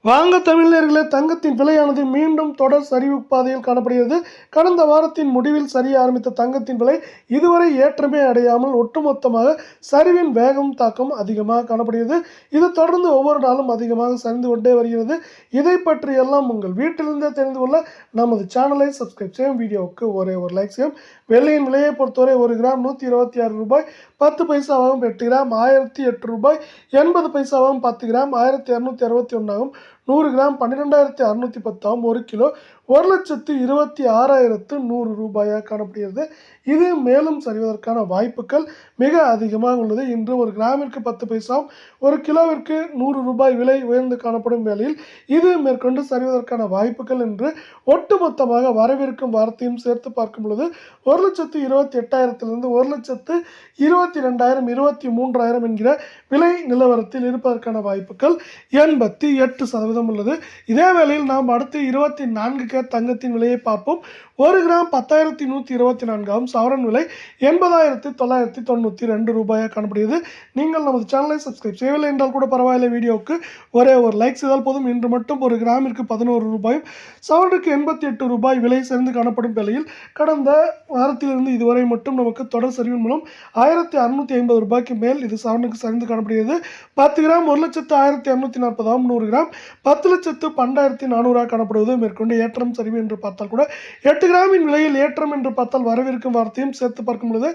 வாங்க தமிழர்களே, தங்கத்தின் விலையானது மீண்டும் தொடர் சரிவு பாதையில் காணப்படுகிறது. கடந்த வாரத்தின் முடிவில் சரிய ஆரம்பித்த தங்கத்தின் விலை இதுவரை ஏற்றமே அடையாமல் ஒட்டுமொத்தமாக சரிவின் வேகம் தாக்கம் அதிகமாக காணப்படுகிறது. இது தொடர்ந்து ஒவ்வொரு நாளும் அதிகமாக சரிந்து கொண்டே வருகிறது. இதை பற்றி எல்லாம் உங்கள் வீட்டிலிருந்தே தெரிந்து கொள்ள நமது சேனலை சப்ஸ்கிரைப் செய்யும், வீடியோவுக்கு ஒரே ஒரு லைக் செய்யும். வெள்ளியின் விலையை பொறுத்தவரை 1 கிராம் 126 ரூபாய் 10 பைசாவாகவும், 8 கிராம் 1008 ரூபாய் 80 பைசாவாகவும், 10 கிராம் 1261 ஆகும், 100 கிராம் 12,610 ஆகும், 1 கிலோ 1,26,100 ரூபாயாக காணப்படுகிறது. இது மேலும் சரிவதற்கான வாய்ப்புகள் மிக அதிகமாக உள்ளது. இன்று ஒரு கிராமிற்கு 10 பைசாவும் 1 கிலோவிற்கு 100 ரூபாய் விலை உயர்ந்து காணப்படும் வேளையில் இது மேற்கொண்டு சரிவதற்கான வாய்ப்புகள் என்று ஒட்டுமொத்தமாக வரவிருக்கும் வாரத்தையும் சேர்த்து பார்க்கும் பொழுது 1,28,000 1,22,000 23,000 என்கிற விலை நிலவரத்தில் இருப்பதற்கான வாய்ப்புகள் 88% உள்ளது. இதே வேளையில் நாம் அடுத்து 24 கேரட் தங்கத்தின் விலையை பார்ப்போம். 1 கிராம் 10,124 ஆகும். சவரன் விலை 80,992 ரூபாயாக காணப்படுகிறது. நீங்கள் நமது சேனலை சப்ஸ்கிரைப் செய்யவில்லை என்றால் கூட பரவாயில்லை, வீடியோவுக்கு ஒரே ஒரு லைக் செய்தால் போதும். இன்று மட்டும் ஒரு கிராமிற்கு 11 ரூபாயும் சவரனுக்கு 88 ரூபாய் விலை சேர்ந்து காணப்படும் வேளையில் கடந்த வாரத்திலிருந்து இதுவரை மட்டும் நமக்கு தொடர் சரிவின் மூலம் 1,650 ரூபாய்க்கு மேல் இது சவரனுக்கு சரிந்து காணப்படுகிறது. 10 கிராம் 1,01,240 ஆகும். 100 கிராம் 10,12,400 காணப்படுவது மேற்கொண்டு ஏற்றம் சரிவு என்று பார்த்தால் கூட 8 கிராமின் விலையில் ஏற்றம் என்று பார்த்தால் வரவிருக்கும் வார்த்தையும் சேர்த்து பார்க்கும் பொழுது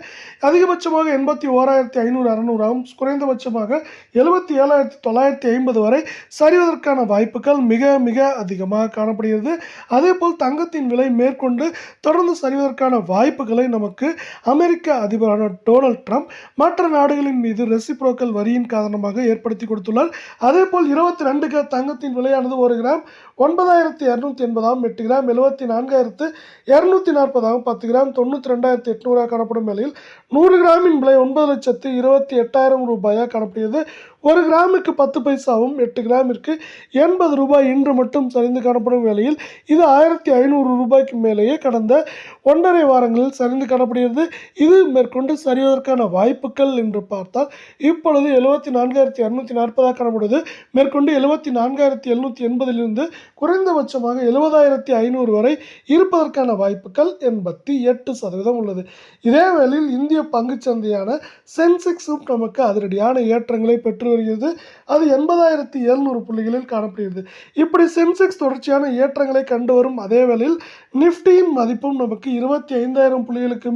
அதிகபட்சமாக 81,500 ஆகும். குறைந்தபட்சமாக 77,950 வரை சரிவதற்கான வாய்ப்புகள் மிக மிக அதிகமாக காணப்படுகிறது. அதேபோல் தங்கத்தின் விலை மேற்கொண்டு தொடர்ந்து சரிவதற்கான வாய்ப்புகளை நமக்கு அமெரிக்க அதிபரான டொனால்ட் ட்ரம்ப் மற்ற நாடுகளின் மீது ரெசிப்ரோக்கல் வரியின் காரணமாக ஏற்படுத்தி கொடுத்துள்ளார். அதேபோல் 22 கேரட் தங்கத்தின் விலையானது 1 கிராம் 9,280 ஆகும். 8 கிராம் 74,240 ஆகும். 10 கிராம் 92,800 காணப்படும் வேளையில் 100 கிராமின் விலை 9,28,000 ரூபாயாக காணப்படுகிறது. 1 கிராமுக்கு 10 பைசாவும் 8 கிராமிற்கு 80 ரூபாய் இன்று மட்டும் சரிந்து காணப்படும் வேளையில் இது 1,500 ரூபாய்க்கு மேலேயே கடந்த 1.5 வாரங்களில் சரிந்து காணப்படுகிறது. இது மேற்கொண்டு சரிவதற்கான வாய்ப்புகள் என்று பார்த்தால் இப்பொழுது 74,240 காணப்படுவது மேற்கொண்டு 74,780 குறைந்தபட்சமாக 70,500 வரை இருப்பதற்கான வாய்ப்புகள் 88% உள்ளது. இதே வேளையில் இந்திய பங்குச்சந்தையான சென்செக்ஸும் நமக்கு அதிரடியான ஏற்றங்களை பெற்று வருகிறது. அது 80,700 புள்ளிகளில் காணப்படுகிறது. இப்படி சென்செக்ஸ் தொடர்ச்சியான ஏற்றங்களை கண்டு வரும் அதே வேளையில் நிஃப்டியின் மதிப்பும் நமக்கு 25,000 புள்ளிகளுக்கு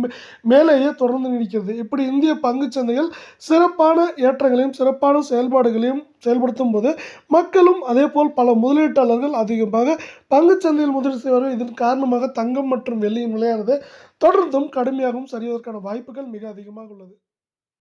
மேலேயே தொடர்ந்து நீடிக்கிறது. இப்படி இந்திய பங்குச்சந்தைகள் சிறப்பான ஏற்றங்களையும் சிறப்பான செயல்பாடுகளையும் செயல்படுத்தும் போது மக்களும் அதே போல் பல முதலீட்டாளர்கள் அதிகமாக பங்குச்சந்தையில் முதலீடு செய்வார்கள். இதன் காரணமாக தங்கம் மற்றும் வெள்ளியின் விலையானது தொடர்ந்தும் கடுமையாகவும் சரிவதற்கான வாய்ப்புகள் மிக அதிகமாக உள்ளது.